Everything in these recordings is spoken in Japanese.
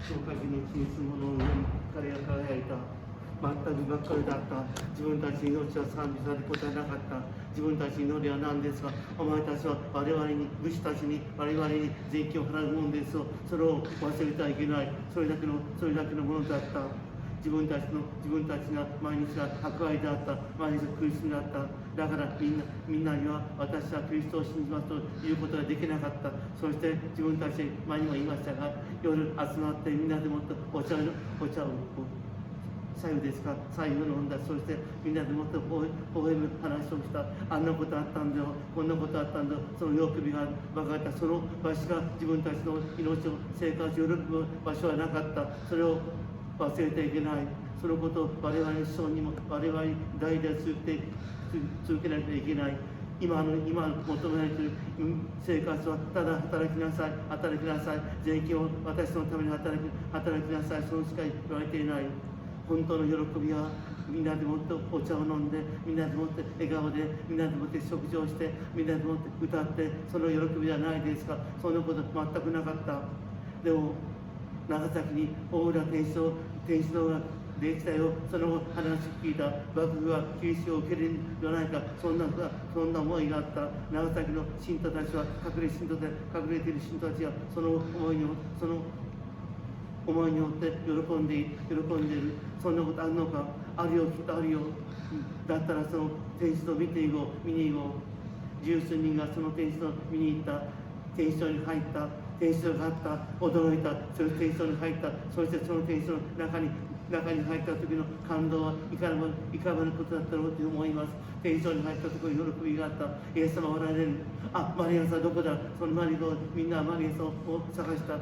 消火器のうちに住む者の上に光が輝いた。全くがっかりだった。自分たちの命は賛美されることはなかった。自分たちの祈りは何ですか。お前たちは我々に、武士たちに、我々に税金を払うものですよ。それを忘れてはいけない。それだけのものだった。自分たちが毎日が迫害であった。毎日苦しみだった。だからみんなには私はキリストを信じますということができなかった。そして自分たち前にも言いましたが、夜集まってみんなでもっとお茶を左右ですか、左右の飲んだ。そしてみんなでもっと微笑む話をした。あんなことあったんだよ、こんなことあったんだよ。その喜びが分かった。その場所が自分たちの命を生活を喜ぶ場所はなかった。それを忘れてはいけない。そのことを我々の子孫にも我々に代々続けなきゃいけない。今求められている生活はただ働きなさい、働きなさい。税金を私のために働きなさい。そのしか言われていない。本当の喜びはみんなでもってお茶を飲んで、みんなでもって笑顔で、みんなでもって食事をして、みんなでもって歌って、その喜びじゃないですか。そんなこと全くなかった。でも長崎に大浦天主堂ができたよ。その話を聞いた。幕府はキリストを受けるんじゃないか。そんな思いがあった。長崎の信徒たちは、隠れている信徒たちはその思いによって喜んでいる。そんなことあるのか。あるよ、きっとあるよ。だったらその天使を見に行こう。十数人がその天使を見に行った。天使に入った。天使があった。驚いた。その天使に入った。そしてその天使の中に入った時の感動はいかなることだったろうと思います。天使に入ったところに喜びがあった。イエス様おられる。マリアさんどこだ。そのみんなマリアさんを探した。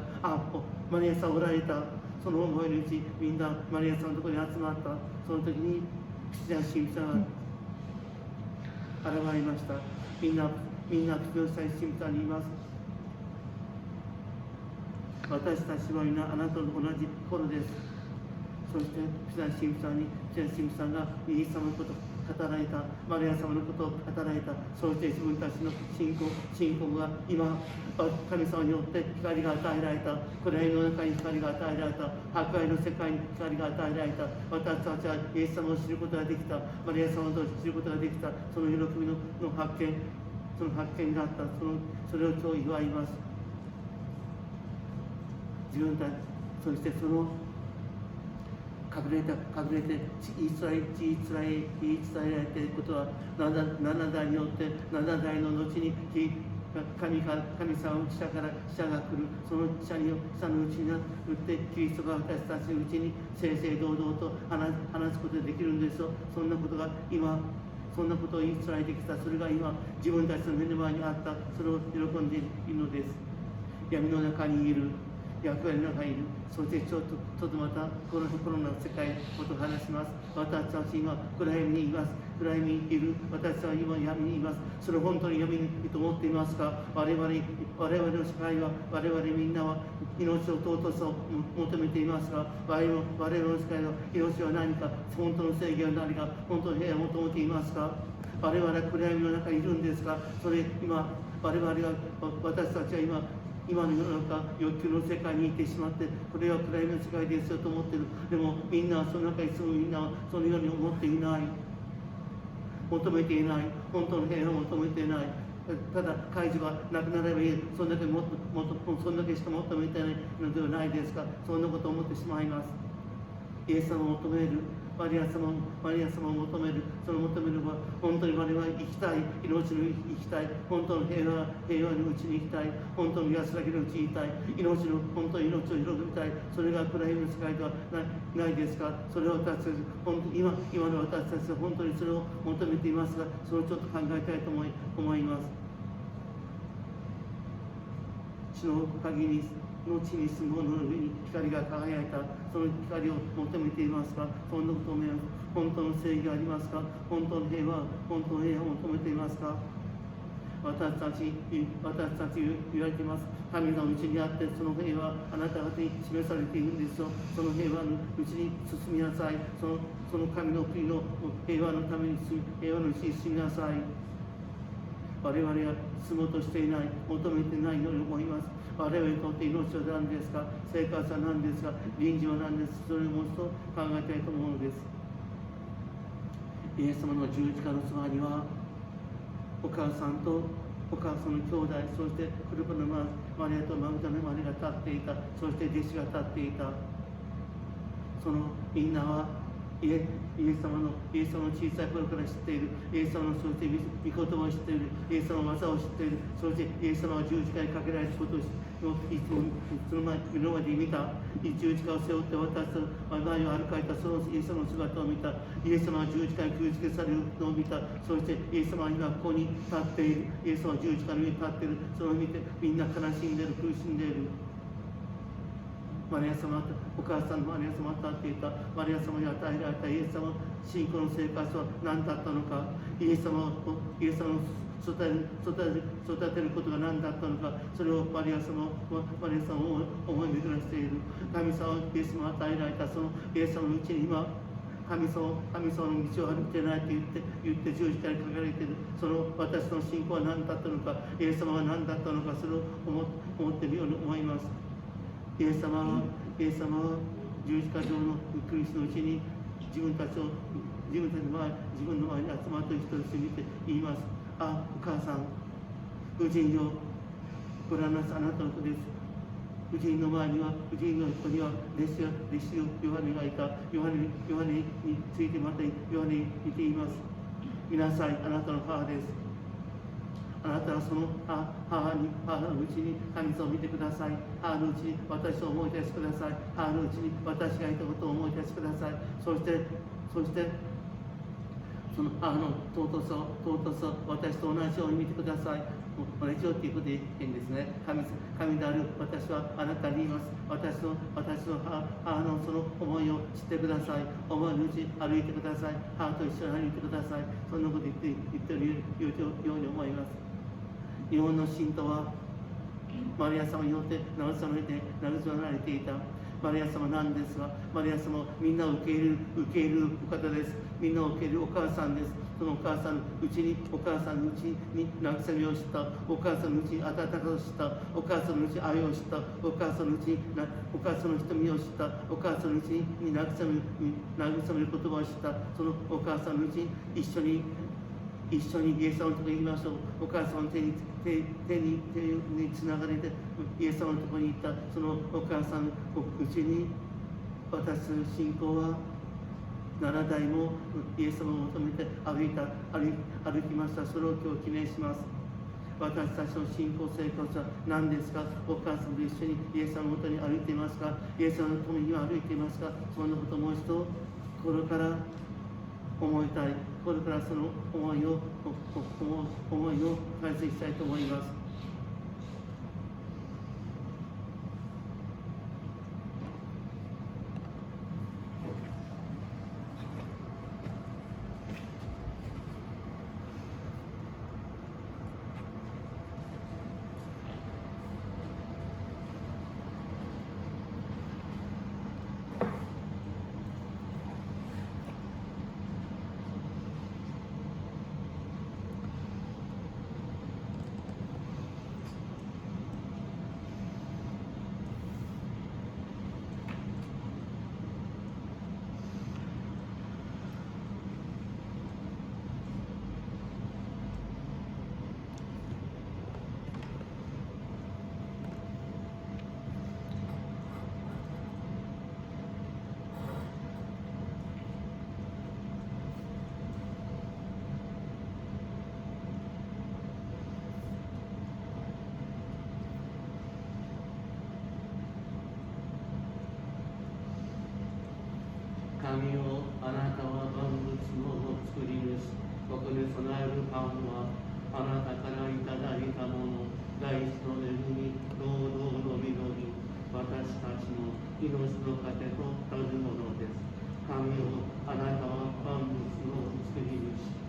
マリアさんおられた。その思いのうちみんなマリアさんのところに集まった。その時に口田神父さんが現れました。みんな口田神父さんに言います。私たちは皆あなたと同じ心です。そして口田神父さんがイエス様のことを語られた。マリア様のことを語られた。そして自分たちの信仰が今神様によって光が与えられた。暗闇の中に光が与えられた。迫害の世界に光が与えられた。私たちはイエス様を知ることができた。マリア様と知ることができた。その喜びの発見があった。それを今日祝います。自分たち、そしてその隠れて言い伝えられていることは7代によって7代の後に神様の下から下が来る。その下のうちによってキリストが私たちのうちに正々堂々と話すことができるんですよ。そんなことを言い伝えてきた。それが今自分たちの目の前にあった。それを喜んでいるのです。闇の中にいる、役割の中にいる。そしてちょっとまたこの世界のことを話します。私たち今暗闇にいます。暗闇にいる。私は今闇にいます。それを本当に闇にいると思っていますか。我々の社会は、我々みんなは命を尊さを求めていますが、我々の世界の命は何か、本当の正義は何か、本当の平和を求めていますか。我々は暗闇の中にいるんですか。それ今私たちは今の世の中、欲求の世界にいてしまって、これは暗闇の世界ですよと思っている。でもみんなはその中に住むみんなはそのように思っていない。求めていない。本当の平和を求めていない。ただ開示がなくなればいい。そんだけしか求めていないのではないですか。そんなことを思ってしまいます。イエス様を求める。マリア様を求める。その求めるは本当に我々は生きたい。命の生きたい。本当の平和のうちに生きたい。本当の安らぎのうちに生きたい。本当に命を広げたい。それが暗闇の世界ではないですか。それを私たち今の私たちは本当にそれを求めていますが、それをちょっと考えたいと思います。主の限りの地に住む者の上に光が輝いた。その光を求めていますか。そんなことを思います。本当の正義がありますか。本当の平和を求めていますか。私たち言われています。神のうちにあって、その平和あなた方に示されているんですよ。その平和のうちに進みなさい。その神の国の平和のために平和のうちに進みなさい。我々は進もうとしていない、求めていないように思います。我々にとって命は何ですか、生活は何ですか、臨時は何ですか、それをもう一度考えたいと思うのです。イエス様の十字架のそばには、お母さんとお母さんの兄弟、そしてクルパのマリアとマグダのマリアが立っていた、そして弟子が立っていた。そのみんなはイエス様の小さい頃から知っている、イエス様のそして御言葉を知っている、イエス様の技を知っている、そしてイエス様が十字架にかけられたことをいつもその前目の前で見た、十字架を背負って私と前を歩かれたそのイエス様の姿を見た、イエス様が十字架に釘付けされるのを見た、そしてイエス様は今ここに立っている、イエス様は十字架の上に立っている、それを見てみんな悲しんでいる、苦しんでいる。マリア様、お母さんのマリア様と立っていた。マリア様に与えられたイエス様の信仰の生活は何だったのか、イエス様を育てることが何だったのか、それをマリア様を思い巡らしている。神様はイエス様を与えられたそのイエス様のうちに今、神様の道を歩いてないと言って十字架にかけられている。その私の信仰は何だったのか、イエス様は何だったのか、それを思ってみようと思います。イエス様は十字架上のクリスのうちに自分の前に集まっている人を見て言います。あ、お母さん、婦人よ、ご覧なさい、あなたの子です。婦人の前には、婦人の子には弟子ヨハネがいた。ヨハネについてまたヨハネに似ています。見なさい、あなたの母です。あなたはその母のうちに神様を見てください。母のうちに私を思い出してください。母のうちに私がいたことを思い出してください。そしてその母の尊さを私と同じように見てください。同じようということで言うんですね。神である私はあなたに言います。私の母のその思いを知ってください。思いのうちに歩いてください。母と一緒に歩いてください。そんなこと言っているように思います。日本の信徒はマリア様によって慰められていた。マリア様なんですが、マリア様はみんなを受け入れるお方です。みんなを受け入れるお母さんです。そのお母さんのうちに慰めを知った、お母さんのうちに温かさを知った、お母さんのうちに愛を知った、お母さんのうちにお母さんの瞳を知った、お母さんのうちに慰める言葉を知った、そのお母さんのうちに一緒にイエス様のところに行きましょう。お母様の手につながれてイエス様のところに行った。そのお母さんのうちに私の信仰は7代もイエス様を求めて歩きました。それを今日記念します。私たちの信仰生活は何ですか。お母さんと一緒にイエス様のもとに歩いていますか。イエス様のために歩いていますか。そんなことをもう一度心から思いたい。これからその思いを大切にしたいと思います。神よ、あなたは万物の作り主。ここで備えるパンはあなたからいただいたもの。大地の恵み、労働の実り、私たちの命の糧となるものです。神よ、あなたは万物の作り主。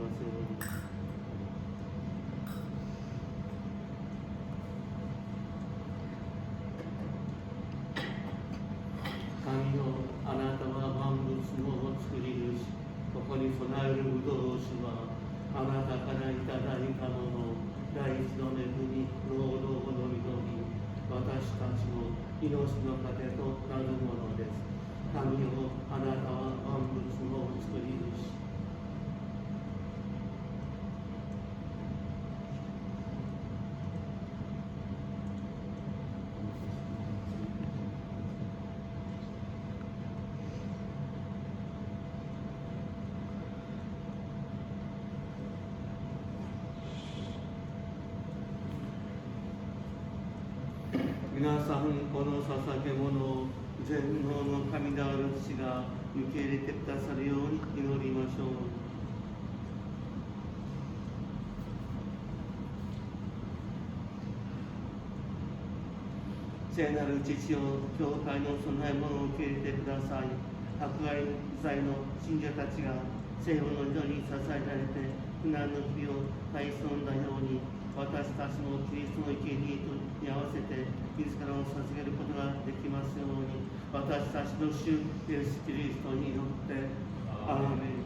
ますように。神よ、あなたは万物の作り主、ここに備えるぶどう酒はあなたからいただいたもの、第一の恵み、労働の実り、私たちの命の糧となるものです。神よ、あなたは万物の作り主。皆さん、この捧げ物を全能の神である父が受け入れてくださるように祈りましょう。聖なる父よ、教会の供え物を受け入れてください。迫害罪の信者たちが聖母の女に支えられて苦難の日々を耐え忍んだように、私たちもキリストの生贄に合わせて自らを捧げることができますように、私たちの主イエス・キリストによってアーメン。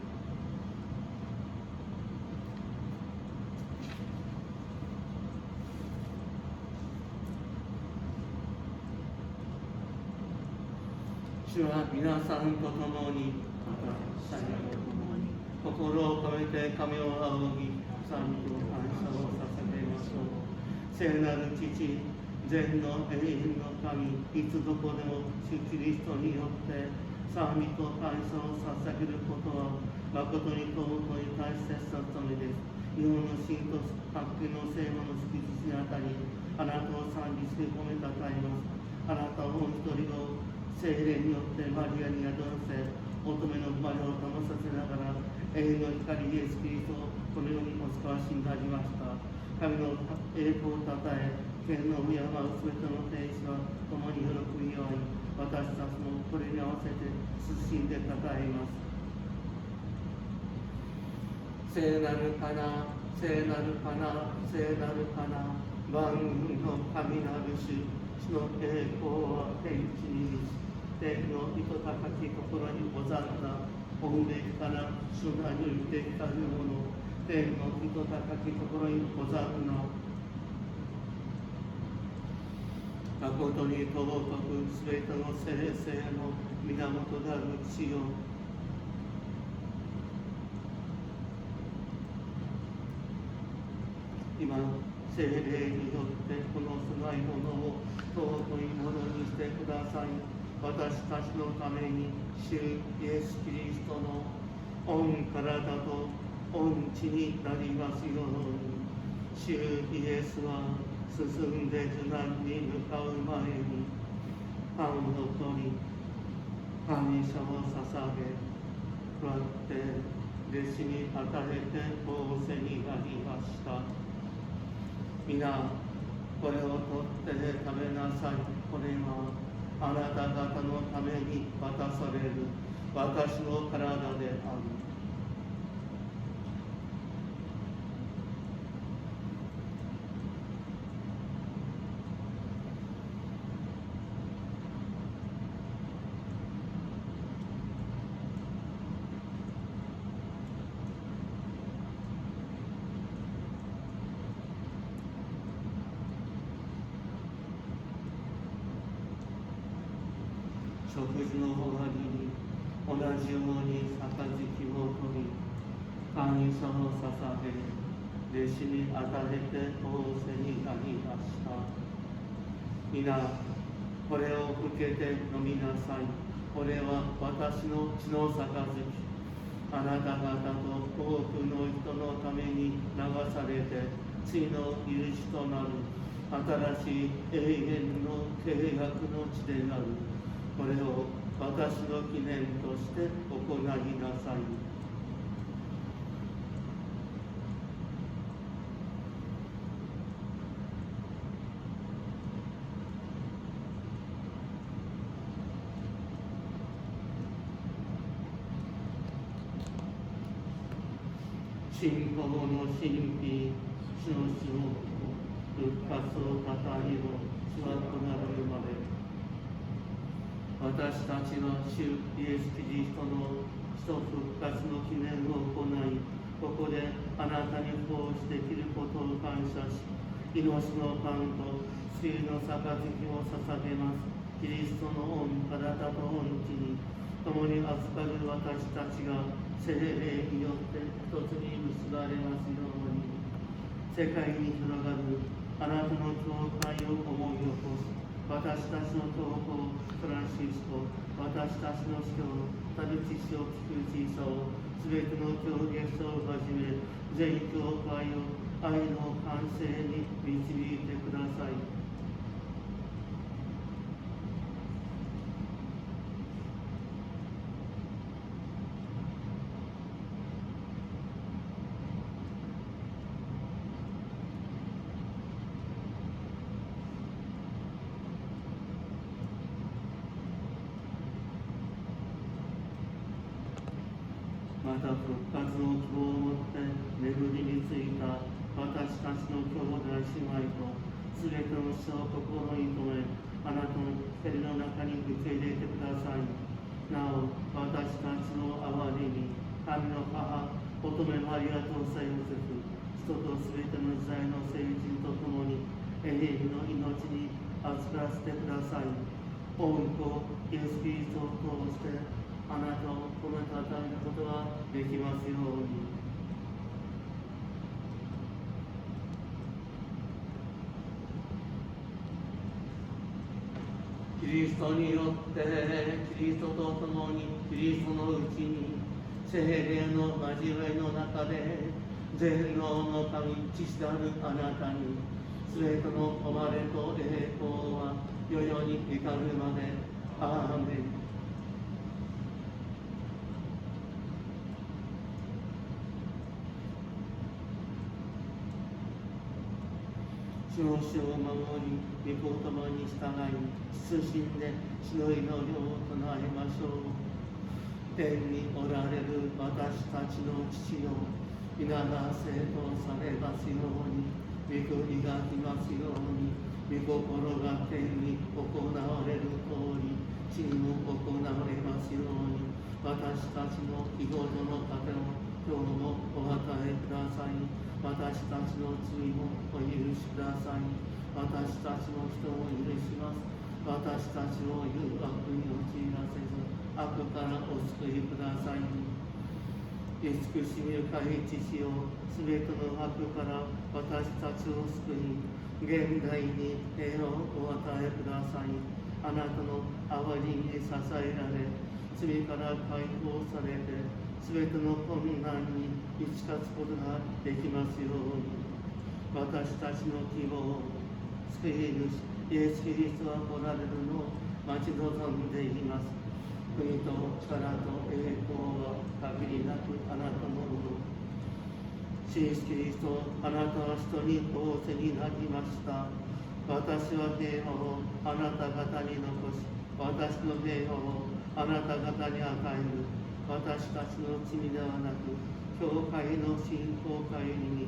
主は皆さんと共に、心を込めて神を仰ぎ、賛美と感謝を捧げましょう。聖なる父、全の永遠の神、いつどこでも主キリストによって賛美と感謝を捧げることは、誠に尊い大切な務めです。日本の神と白家の聖母の祝日にあたり、あなたを賛美して褒めたたえます。あなたをお一人を聖霊によってマリアに宿らせ、乙女の生まれを保させながら、永遠の光イエス・キリストをこのようにお使わしになりました。神の栄光をたたえ、天の敬うすべての天使は共に喜び合い、私たちもこれに合わせて謹んでたたえます。聖なるかな、聖なるかな、聖なるかな、万軍の神なる主、主の栄光は天地に満ち、天の糸高きところにござった、恩べきから主がにいてきたるもの、天の糸高きところにござるな。誠に尊くすべての聖々の源である地よ。今、聖霊によってこの供え物を尊いものにしてください。私たちのために主イエス・キリストの御体と御血になりますように、主イエスは進んで受難に向かう前にパンを取り、感謝を捧げ、こうやって弟子に与えて仰せになりました。皆、これを取って食べなさい。これはあなた方のために渡される私の体である。食事の終わりに同じように杯を取り、感謝を捧げ、弟子に与えて仰せになりました。皆、これを受けて飲みなさい。これは私の血の杯、あなた方と多くの人のために流されて罪の許しとなる新しい永遠の契約の地である。これを私の記念として行いなさい。信仰の神秘、主の種目、復活をたたえろ、主はとなるまで。私たちは主イエス・キリストの死と復活の記念を行い、ここであなたに奉仕できることを感謝し、命のパンと救いの杯を捧げます。キリストの御体と御血に共に預かる私たちが聖霊によって一つに結ばれますように。世界に広がるあなたの教会を思い起こす。私たちの教皇フランシスコ、私たちの司教タルチスを聞く小さを、すべての教ゲストをはじめ全教会を愛の完成に導いてください。また復活の希望を持って巡りについた私たちの兄弟姉妹とすべての人を心に留め、あなたの光の中に受け入れてください。なお、私たちの憐れみ、神の母、乙女マリアと聖ヨセフ、人とすべての時代の聖人とともに永遠の命に預からせてください。御子イエス・キリストを通してあなたを褒めたたえることができますように。キリストによってキリストと共にキリストのうちに聖霊の交わりの中で全能の神父なるあなたにすべての誉れと栄光は世々に至るまで。アーメン。主の死を守り、御言葉に従い、謹んで死の祈りを唱えましょう。天におられる私たちの父よ、皆が聖とされますように、御国が来ますように、御心が天に行われる通り、地にも行われますように、私たちの日ごとの糧を今日もお与えください。私たちの罪もお許しください。私たちの人を許します。私たちを誘惑に陥らせず、悪からお救いください。慈しみ深い父よ、すべての悪から私たちを救い、現代に平和をお与えください。あなたの憐れみに支えられ、罪から解放されて、すべての困難に打ち勝つことができますように。私たちの希望、救い主イエス・キリストが来られるのを待ち望んでいます。国と力と栄光は限りなくあなたのもの。イエス・キリスト、あなたは人に仰せになりました。私は平和をあなた方に残し、私の平和をあなた方に与える。私たちの罪ではなく、教会の信仰会に、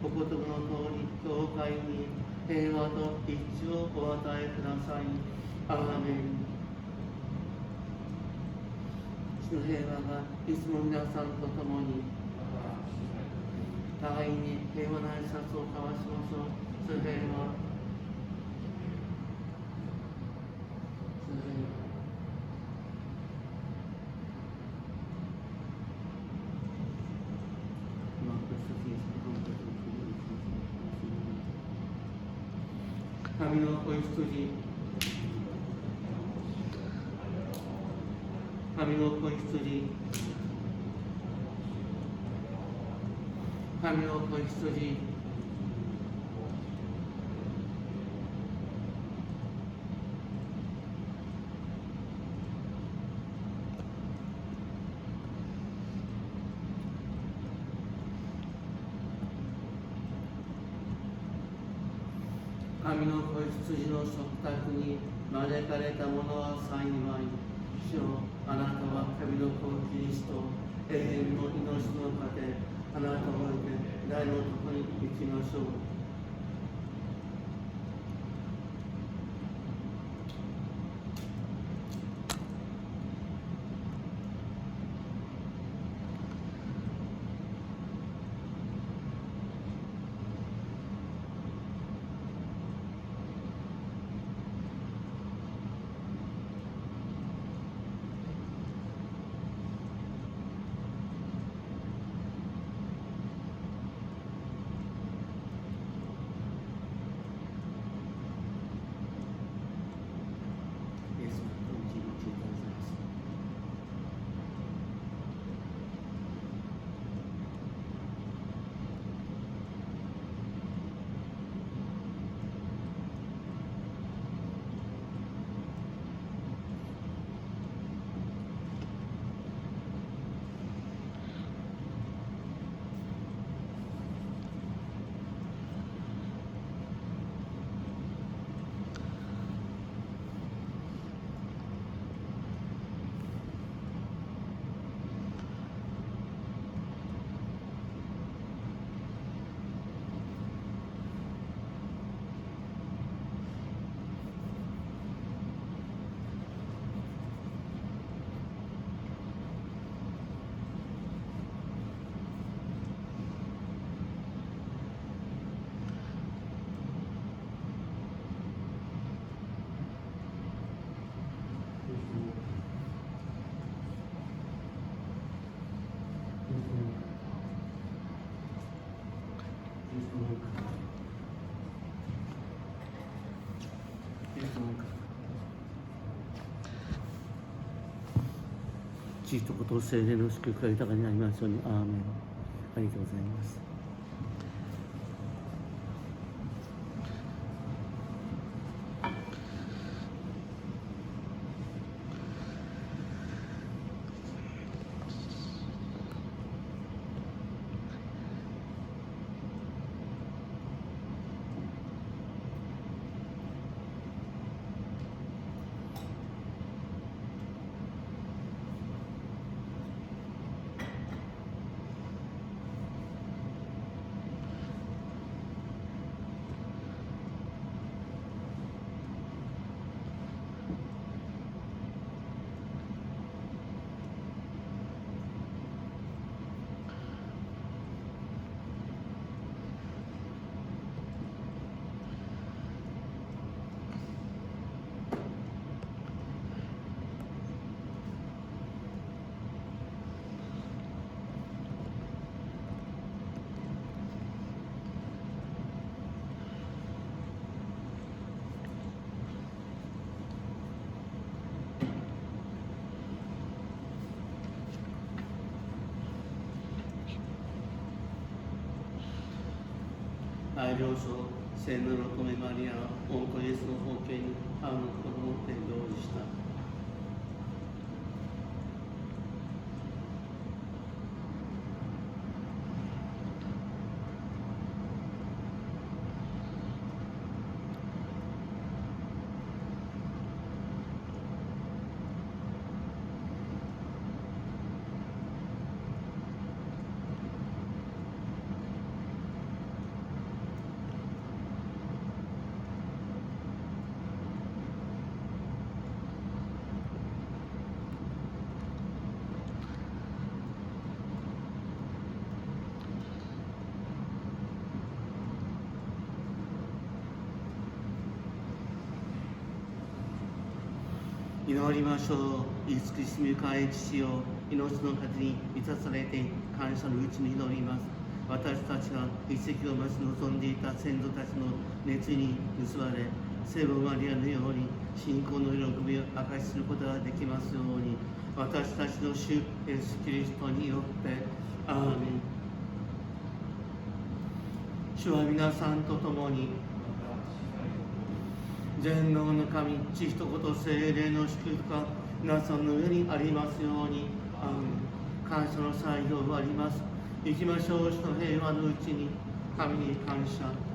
お言葉の通り、教会に平和と一致をお与えください。アーメン。主の平和がいつも皆さんと共に、互いに平和な挨拶を交わしましょう。主の平和。神の子羊、神の子羊、神の子羊、神の子羊の食卓に招かれた者は幸い。主よ、あなたは神の子キリスト、永遠の命の糧、あなたは台のところに行きましょう。父と子と聖霊の祝福が豊かになりますように。アーメン。ありがとうございます。愛領書聖なる乙女マリアは御子イエスの方形に母の子供を天同時した。祈りましょう。慈しみ深い父よ、命の糧に満たされて感謝のうちに祈ります。私たちが一石を待ち望んでいた先祖たちの熱に結ばれ、聖母マリアのように信仰の喜びを明かしすることができますように、私たちの主イエスキリストによってアーメン。主は皆さんと共に全能の神、父と子と聖霊の祝福が皆さんの上にありますように。アーメン。感謝の祭を終わります。行きましょう。主の平和のうちに神に感謝。